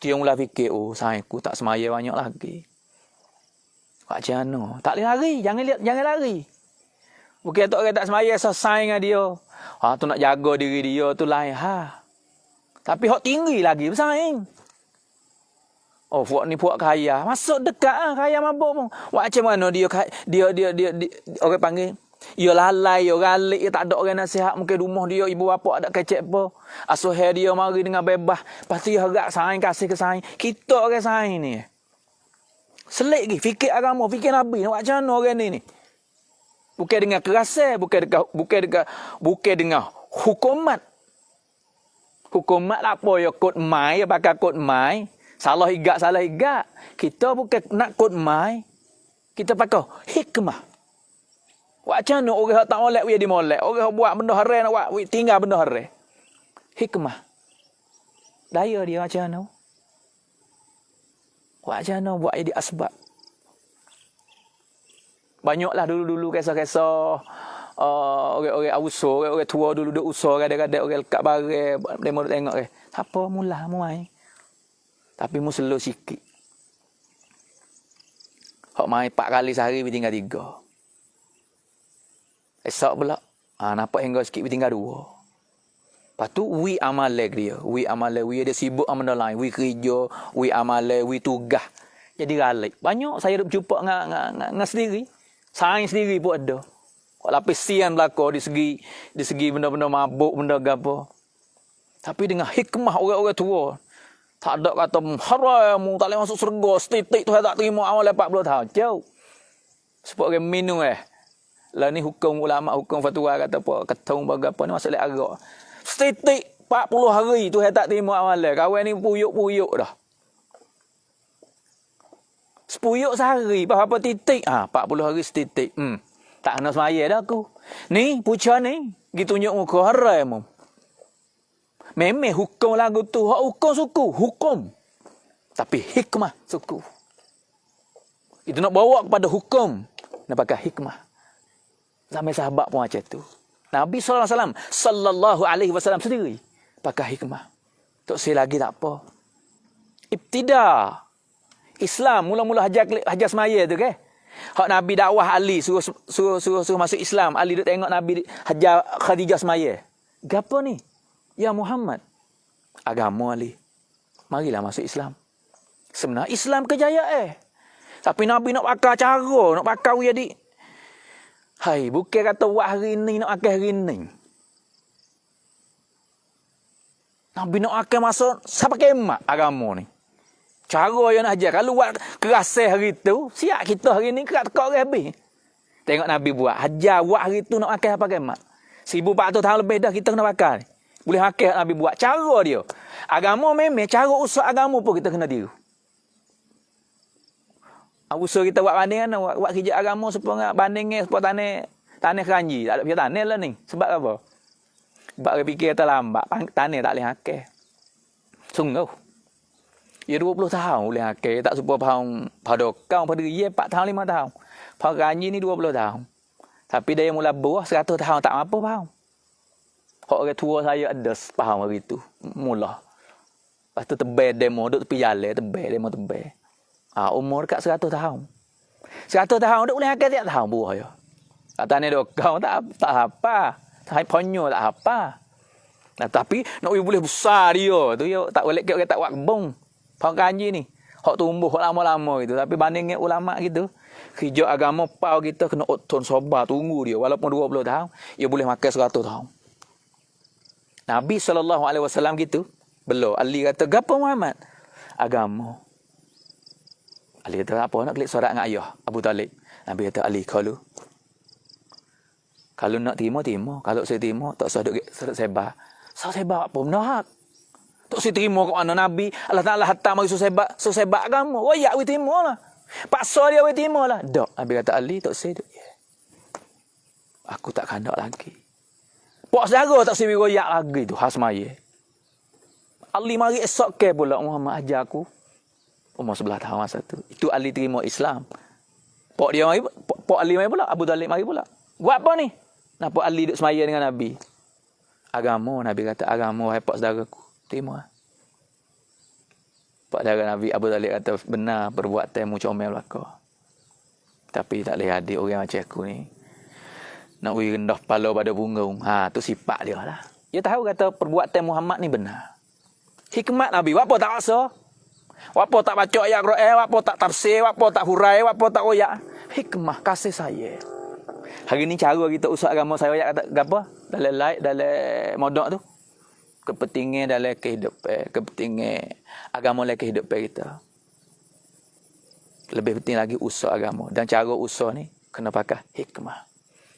Dia mula fikir, oh sayangku tak semaya banyak lagi. Pak Jano, tak boleh lari, jangan lari. Bukan tak orang tak semaya sayang dengan dia. Tu nak jaga diri dia tu lain Tapi hak tinggi lagi bersaing. Oh, puak ni puak kaya. Masuk dekat kaya mabuk pun. Macam mana dia orang panggil dia lalai, dia galik, dia tak ada orang nasihat. Mungkin rumah dia, ibu bapa ada kecek apa. Asuhai dia mari dengan bebas. Pasti dia harap saing, kasih ke saing. Kita orang saing ni. Selik lagi. Fikir agama, fikir Nabi. Macam mana orang ni? Bukan dengan kerasa, bukan dengan hukumat. Hukumat lah apa ya kod mai, pakai kod mai. Salah igak. Kita bukan nak kod mai. Kita pakai hikmah. Macam mana orang tak molek, dia dimolek. Orang buat benda haram nak buat, tinggal benda haram. Hikmah. Daya dia macam mana? Macam mana buat jadi asbab. Banyaklah dulu-dulu kisah-kisah orang-orang awuso, orang tua dulu duk usah kadang-kadang orang lekat barang, demo tengok ke. Apa mula mai. Tapi mu slow sikit. Hak mai 4 kali sehari tinggal 3. Esok pula, nampak hingga sikit tinggal 2. Lepas tu, we amalek dia. We dia sibuk sama benda lain. We kerja, we amalek, we tugas. Jadi galik. Banyak saya duk jumpa dengan sendiri. Sains sendiri pun ada. Kok lapis sian belakang di segi benda-benda mabuk, benda gapo. Tapi dengan hikmah orang-orang tua. Tak ada kata, haram, tak boleh masuk surga. Setitik tu saya tak terima awal 40 tahun. Jauh. Sebab orang minum Lah ni hukum ulama, hukum fatwa kata apa, ketung bagaimana ni masalah agak. Setitik 40 hari tu saya tak terima amalan. Kawan ni puyuk-puyuk dah. Sepuyuk sehari, berapa titik? 40 hari setitik. Tak kena semaya dah aku. Ni, puca ni, gitu tunjuk muka haram. Memang hukum lagu tu, hukum suku, hukum. Tapi hikmah suku. Itu nak bawa kepada hukum. Nak pakai hikmah. Sampai sahabat pun macam tu. Nabi sallallahu alaihi wasallam sendiri pakai hikmah. Tak saya lagi tak apa. Ibtida. Islam mula-mula hajar semaya tu ke. Hak Nabi dakwah Ali suruh masuk Islam. Ali duk tengok Nabi hajar Khadijah semaya. Gapo ni? Ya Muhammad. Agama Ali. Marilah masuk Islam. Sebenarnya Islam kejayaan. Tapi Nabi nak pakai cara, nak pakai jadi hai, bukan kata buat hari ni nak akan hari ni. Nabi nak akan masuk siapa kemat agama ni. Cara yang nak ajar. Kalau buat kerasa hari tu, siap kita hari ni kerak tekak habis. Tengok Nabi buat. Hajar buat hari tu nak akan apa kemat. 1400 tahun lebih dah kita kena pakai. Boleh pakai Nabi buat. Cara dia. Agama memang, cara usaha agama pun kita kena tiru. Usaha kita buat banding kan, buat kerja agama supaya bandingnya supaya tanah keranji. Tak ada punya tanah lah ni. Sebab apa? Sebab dia fikir terlambat. Tanah tak boleh hakil. Sungguh. Ya 20 tahun boleh hakil. Tak supaya faham pada kau, pada dia 4 tahun, 5 tahun. Faham keranji ni 20 tahun. Tapi dia mula buah 100 tahun tak apa faham. Hak orang tua saya ada faham hari tu. Mula. Lepas tu tebal demo, duduk tepi jalan, tebal demo tebal. Umur dekat 100 tahun. 100 tahun duk boleh akal tiap tahun buah ya. Kata ni dok kau tak apa. Tak ponyo tak apa. Nah, tapi nak boleh besar dia tu ya tak boleh orang tak buat kebun. Faham kanji ni. Hak tumbuh hak lama-lama gitu. Tapi bandingnya ulama gitu, kerja agama pau kita kena otton sabar tunggu dia walaupun 20 tahun, dia boleh makan 100 tahun. Nabi SAW gitu. Belum. Ali kata, "Gapo Muhammad?" Agama. Ali kata, apa nak klik sorak dengan ayah Abu Talib. Nabi kata, Ali, kalau nak terima. Kalau saya terima, tak usah duk sebar. Sebar apa? Benar hak. Tak usah terima kat mana Nabi. Allah Ta'ala hatta mari sebar agama. Wayak we terima lah. Paksa dia we terima lah. Tak. Nabi kata, Ali, tak usah duk. Aku tak kandak lagi. Pak saudara tak usah wayak lagi tu. Hasmaya. Ali mari esok ke pula Muhammad ajar aku. Umur 11 tahun masa tu. Itu Ali terima Islam. Pak dia mari, Pak Ali mari pula, Abu Talib mari pula. Buat apa ni? Nampak Ali duduk semaya dengan Nabi. Agama, Nabi kata, agama, wahai pak saudaraku. Terima. Pak saudara Nabi Abu Talib kata, benar perbuatanmu comel belaka. Tapi tak boleh adik orang macam aku ni. Nak rendah kepala pada punggung. Tu sifat dia lah. Dia tahu kata perbuatan Muhammad ni benar. Hikmat Nabi, apa tak rasa? Apa tak baca ayat Quran, apa tak tafsir, apa tak hurai, apa tak royak. Hikmah kasih saya. Hari ni cara kita usah agama saya ayat kata apa? Dalam light, dalam modok tu. Kepentingan dalam kehidupan, kepentingan agama dalam kehidupan kita. Lebih penting lagi usaha agama. Dan cara usaha ni kena pakai hikmah.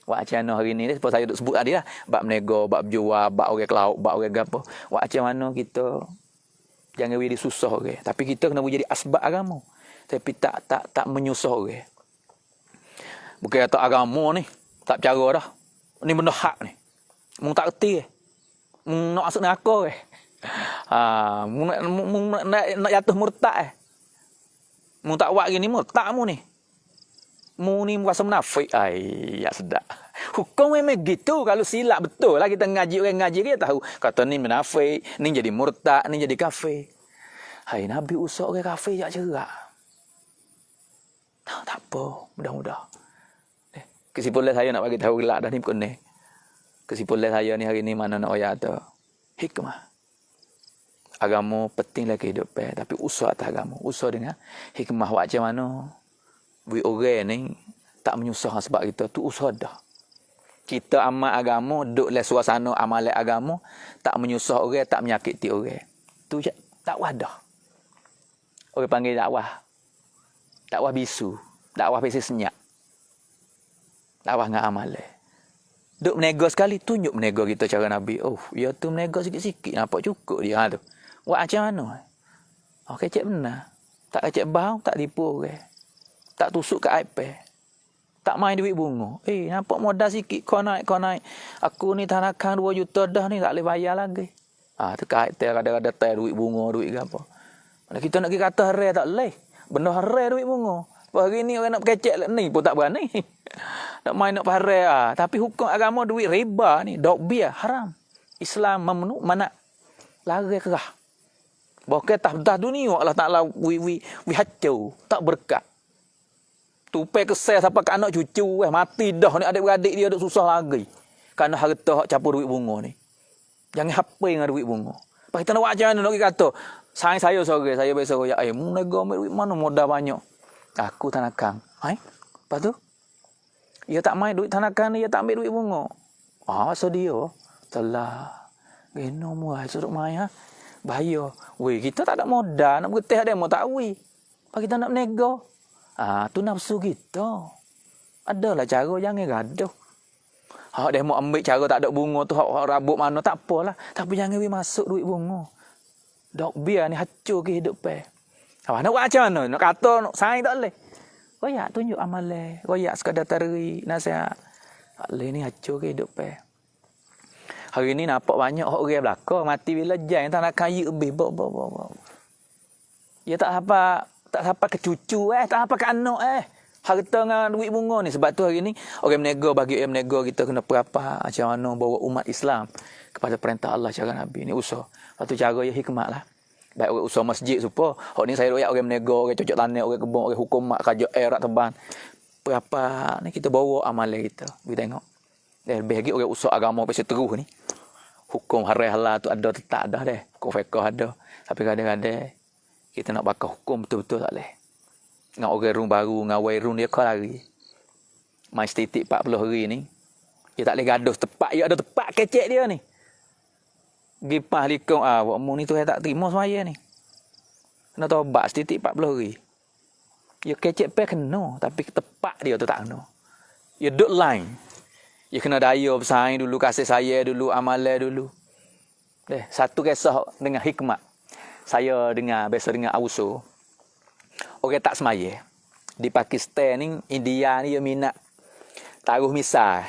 Macam mana hari ni, sebab saya duk sebut tadi lah. Bab menego, bab jual, bab orang kelauk, bab orang gapo. Macam mana kita jangan jadi susah orang. Tapi kita kena jadi asbab agama. Tapi tak menyusah orang. Bukan kata agama ni tak cara dah. Ni benda hak ni. Mung tak reti nak masuk neraka nak jatuh murtad Mung tak buat gini murtad mu ni. Mu ni rasa munafik. Ya sedap. Hukum memang gitu. Kalau silap betul lah kita ngaji, orang ngaji kita tahu. Kata ni munafik, ni jadi murtad, ni jadi kafir. Hai Nabi usah orang kafir jak cerak. Tak apa, mudah-mudah. Kesimpulan saya nak bagi tahu gelak dah ni pukul ni. Kesimpulan saya ni hari ni mana nak ayat tu. Hikmah. Agama pentinglah kehidupan. Tapi usaha atas agama. Usaha dengan hikmah. Macam mana we orang ni tak menyusahkan sebab kita. Tu usaha dah. Kita amal agama. Duduk dalam suasana amalan agama. Tak menyusah orang. Tak menyakiti orang. Tu dakwah dah. Orang panggil dakwah. Dakwah bisu. Dakwah pesi senyap. Dakwah dengan amalan. Duk menego sekali, tunjuk menego kita cara Nabi. Oh, ya tu menego sikit-sikit. Nampak cukup dia. Tu. Buat macam mana? Kecek benar. Tak kecek bau, tak tipu orang. Tak tusuk ke iPad. Tak main duit bunga. Nampak modal sikit. Kau naik. Aku ni tanakan 2 juta dah ni. Tak boleh bayar lagi. Tu kait kadang-kadang tay duit bunga, duit ke apa. Mana kita nak pergi kata harai tak boleh. Benda harai duit bunga. Hari ni orang nak kecek ni pun tak berani. Nak main nak paharai. Tapi hukum agama duit riba ni. Dok biar haram. Islam memenu mana lari kerah. Bahkan tak dunia Allah Ta'ala we hacau. Tak berkat. Tupai kesel sampai ke anak cucu. Mati dah ni adik-beradik dia duk susah lagi. Kerana harta hak campur duit bunga ni. Jangan hapa dengan duit bunga. Lepas kita nak buat macam mana nak kata. Sayang saya sore. Saya biasa royak. Mu nego ambil duit mana modal banyak. Aku tanakan. Lepas tu? Dia tak main duit tanakan ni. Dia tak ambil duit bunga. So dia. Telah. Gino muai. Suruh main. Bahaya. Weh, kita tak ada modal. Nak bergetih ada mau tak weh. Lepas kita nak menego. Tu nafsu kita. Adalah cara. Jangan gaduh. Hak dia mau ambil cara tak ada bunga tu. Hak rabuk mana. Tak apalah. Tapi jangan weh masuk duit bunga. Dok biar ni hancur kehidupan. Nak buat macam mana? Nak kata, nak saing tak boleh. Royak tunjuk amalan. Royak sekadar tarik, nasihat. Tak boleh ni hancur kehidupan. Hari ni nampak banyak orang belakang. Mati bila jam. Tak nak kaya lebih. Dia tak sampai ke cucu. Tak sampai ke anak. Harta dengan duit bunga ni. Sebab tu hari ni, orang menego bagi orang menego kita kena berapa. Macam mana bawa umat Islam kepada perintah Allah cara Nabi. Ni usaha. Lepas tu cara ya hikmat lah. Baik orang usaha masjid supaya. Hak ni saya royak orang menego, orang cocok tanah, orang kebun, orang hukum mak, kajak rak teban. Berapa ni kita bawa amalan kita. Kita tengok. Dan lebih lagi orang usaha agama pasal terus ni. Hukum haram halal tu ada tetap dah deh. Hukum fiqh ada. Tapi kadang-kadang kita nak bakar hukum betul-betul tak boleh. Dengan orang rung baru, dengan wairun dia kau lari. Mai titik 40 hari ni. Dia tak boleh gaduh tepat. Dia ada tepat kecek dia ni. Gipah likung wakmu ni tu saya tak terima semaya ni. Kena tobat setitik 40 hari. Ya kecek pe kena tapi tepat dia tu tak kena. Ya duk line. Ya kena daya bersaing dulu, kasih saya dulu, amalan dulu. Satu kisah dengan hikmat. Saya biasa dengan Auso. Orang tak semaya. Di Pakistan ni, India ni dia minat taruh misal.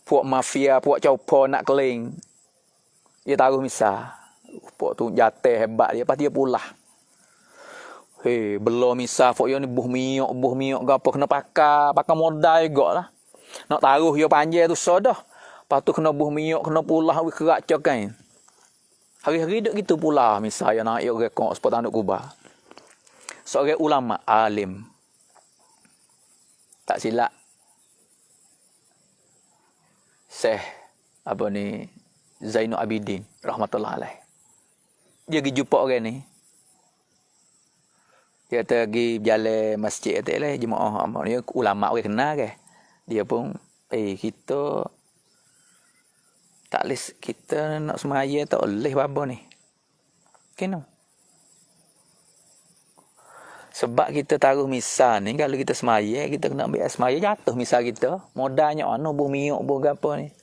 Puak mafia, puak copo nak keling. Dia taruh misal. Pok tu jatuh hebat dia. Lepas dia pulah. Belum misal. Pok dia ni buh miok ke apa. Kena pakai modal juga lah. Nak taruh yo panjang tu sodah. Lepas tu kena buh minyak, kena pulah wi kerak cokain. Hari-hari duk gitu pula misalnya nak yo rekok spot tanduk kubah. Seorang ulama alim. Tak silap. Syekh apa ni Zainul Abidin rahmatullah alaih. Dia pergi jumpa orang ni. Dia pergi berjalan masjid kata lah jemaah dia ulama orang kenal ke. Dia pun kita tak leh kita nak semaya tak boleh apa ni. Kena. Sebab kita taruh misal ni kalau kita semaya kita kena ambil semaya jatuh misal kita modalnya anu buh minyak buh gapo ni.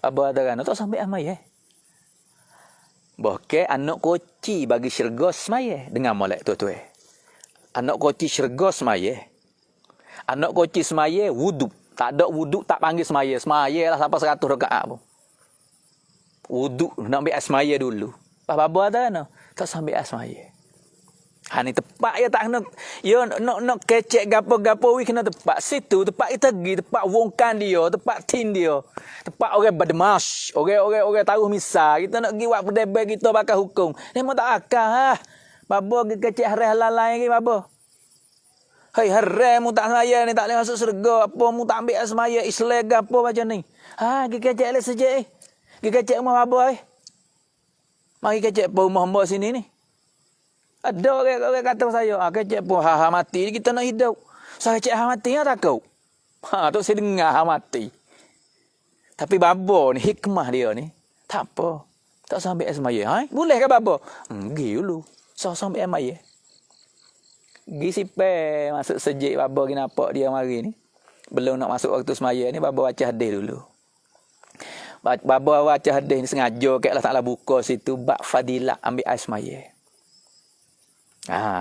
Apa ada kan tak sampai semaya. Bahkan anak koci bagi syurga semaya dengan molek tu. Anak koci syurga semaya. Anak koci semaya wudu. Tak ada wudu tak panggil semaya. Semaya lah sampai 100 rakaat pun. Wudu nak ambil semaya dulu. Apa ada kan? Tak sampai semaya. Ni tepat ya tak kena. Ya nak kecek gapo-gapo wi kena tepat situ, tepat kita pergi, tepat wongkan dia, tepat tin dia. Tepat orang badmas, orang taruh misal. Kita nak pergi buat perdebat kita bakal hukum. Memang tak akal ha. Babo kecek haram halal lain ke babo? Hai haram mu tak semaya ni tak boleh masuk syurga. Apa mu tak ambil semaya Islam gapo macam ni? Ha kecek le sejak kecek rumah babo mari kecek rumah hamba sini ni. Ada orang kata saya, kecek pun ha mati kita nak hidup. Saya cek ha mati tak kau. Tu saya dengar ha mati. Tapi babo ni hikmah dia ni. Tak apa. Tak sampai semaya. Boleh ke babo? Pergi dulu. Sampai semaya. Pergi sipai masuk sejik babo pergi nampak dia mari ni. Belum nak masuk waktu semaya ni babo baca hadis dulu. Babo baca hadis ni sengaja kat Allah Taala buka situ bab fadilah ambil air semaya.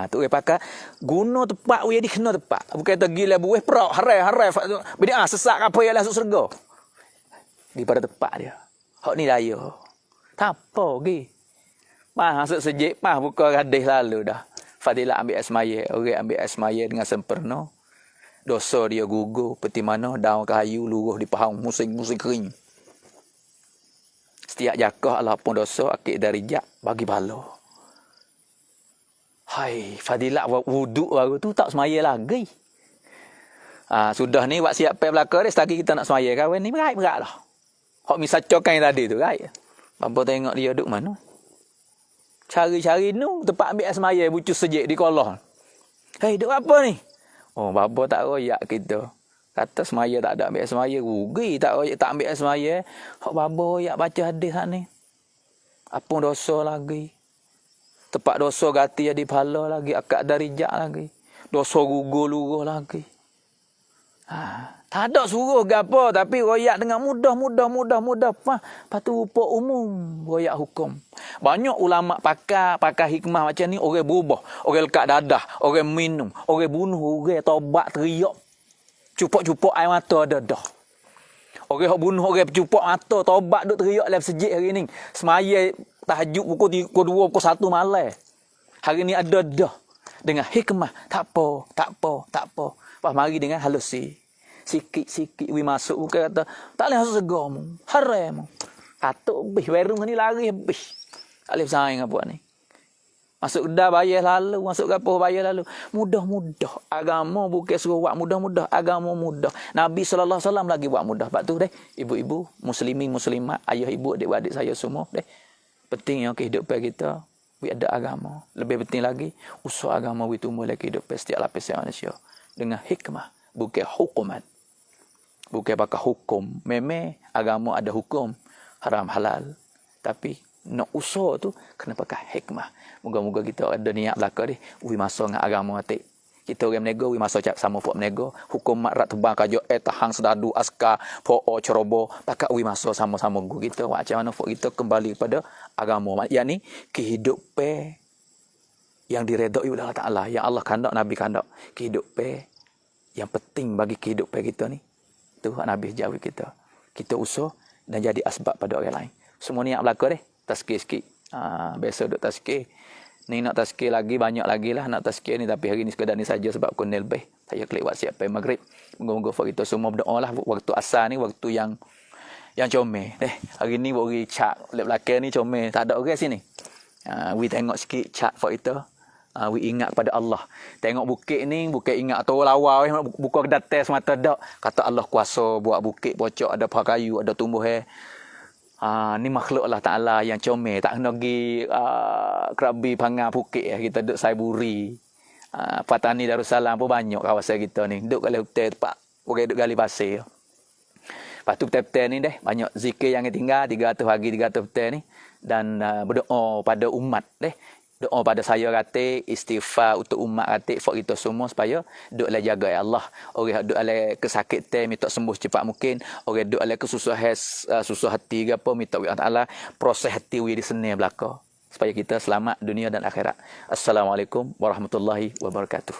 Tu dia pakai guna tepat we di kena tepat. Bukan kata gila buih perak harai. Bid'ah sesak apa yang masuk syurga. Di pada tepat dia. Hak ni daya. Tak apa gi. Masuk sejik buka hadis lalu dah. Fadilah ambil asmaya, orang ambil asmaya dengan sempurna. Dosa dia gugur peti mana daun kayu luruh di pahang musim kering. Setiap jakah Allah pun dosa akid dari jak bagi pahala. Hai, fadilat wuduk baru tu tak semaya lagi. Sudah ni buat siap pai belaka dia setagi kita nak semaya kawan ni berat lah. Hak misal cokan tadi tu right. Bapa tengok dia duduk mana. Cari-cari nu tempat ambil semaya bucu sejik di kolong. Hei, duduk apa ni? Oh, bapa tak royak kita. Kata semaya tak ada ambil semaya, rugi tak royak tak ambil semaya. Hak bapa royak baca hadis hak ni. Apa dosa lagi? Tepat dosa gati jadi pahala lagi. Akad dari jak lagi. Dosa gugur luruh lagi. Tak ada suruh ke apa. Tapi royak dengan mudah. Lepas tu rupa umum. Royak hukum. Banyak ulama pakai hikmah macam ni. Orang berubah. Orang lekat dadah. Orang minum. Orang bunuh. Orang tobat teriak. Cupok-cupok air mata ada dah. Orang bunuh. Orang cupok mata. Tobat duk teriak dalam sejik hari ni. Semaya tahajud pukul 2, pukul 1 malam. Hari ni ada dah. Dengan hikmah. Tak apa. Pas mari dengan halusi. Sikit-sikit we masuk. Bukan kata, tak boleh masuk segar mu. Haram mu. Katuk habis. Warung ni lari habis. Tak boleh bersaing apa ni. Masuk kedai bayar lalu. Masuk kapal bayar lalu. Mudah-mudah. Agama bukan suruh buat mudah-mudah. Agama mudah. Nabi SAW lagi buat mudah. Sebab tu deh. Ibu-ibu, muslimin, muslimat, ayah ibu, adik-adik saya semua deh. Penting yang kehidupan kita. We ada agama. Lebih penting lagi. Usaha agama we tumbuh lagi kehidupan setiap lapisan manusia. Dengan hikmah. Bukan hukuman. Bukan pakai hukum. Memang agama ada hukum. Haram halal. Tapi nak usaha tu kena pakai hikmah. Moga-moga kita ada niat belaka ni. We masuk dengan agama atik. Kita orang menego, we masuk sama puak menego. Hukum mak rat tebang kajo tahang sedadu askar po cerobo. Pakai we masuk sama-sama guru kita. Macam mana puak kita kembali kepada agama. Yang ni kehidupan yang diredai oleh Allah Ta'ala. Yang Allah kandak, Nabi kandak. Kehidupan yang penting bagi kehidupan kita ni. Tu Nabi jawab kita. Kita usaha dan jadi asbab pada orang lain. Semua ni yang belaka deh. Tazkir sikit. Biasa duk tazkir. Ni nak tazkir lagi, banyak lagi lah nak tazkir ni. Tapi hari ni sekadar ni saja sebab kunil lebih. Saya kelewat siap pergi maghrib. Moga-moga kita semua berdoa lah. Waktu asar ni waktu yang comel. Hari ni bagi cak lep belakang ni comel. Tak ada orang sini. We tengok sikit cak for itu. We ingat kepada Allah. Tengok bukit ni, bukit ingat tu lawa. Buka datai semata dak. Kata Allah kuasa buat bukit pocok, ada pohon kayu, ada tumbuh. Ni makhluk Allah Ta'ala yang comel. Tak kena pergi kerabi pangar bukit. Kita duduk Saiburi. Patani Darussalam pun banyak kawasan kita ni. Duduk kat hotel tempat. Orang duduk gali pasir. Lepas tu betul-betul ni banyak zikir yang tinggal. 300 pagi, 300 betul ni. Dan berdoa pada umat doa pada saya kata istighfar untuk umat kata for kita semua supaya duklah jaga ya Allah. Orang duk ale kesakitan minta sembuh cepat mungkin. Orang duk ale kesusahan susah hati ke apa minta Allah Taala proses hati we di seni belaka supaya kita selamat dunia dan akhirat. Assalamualaikum warahmatullahi wabarakatuh.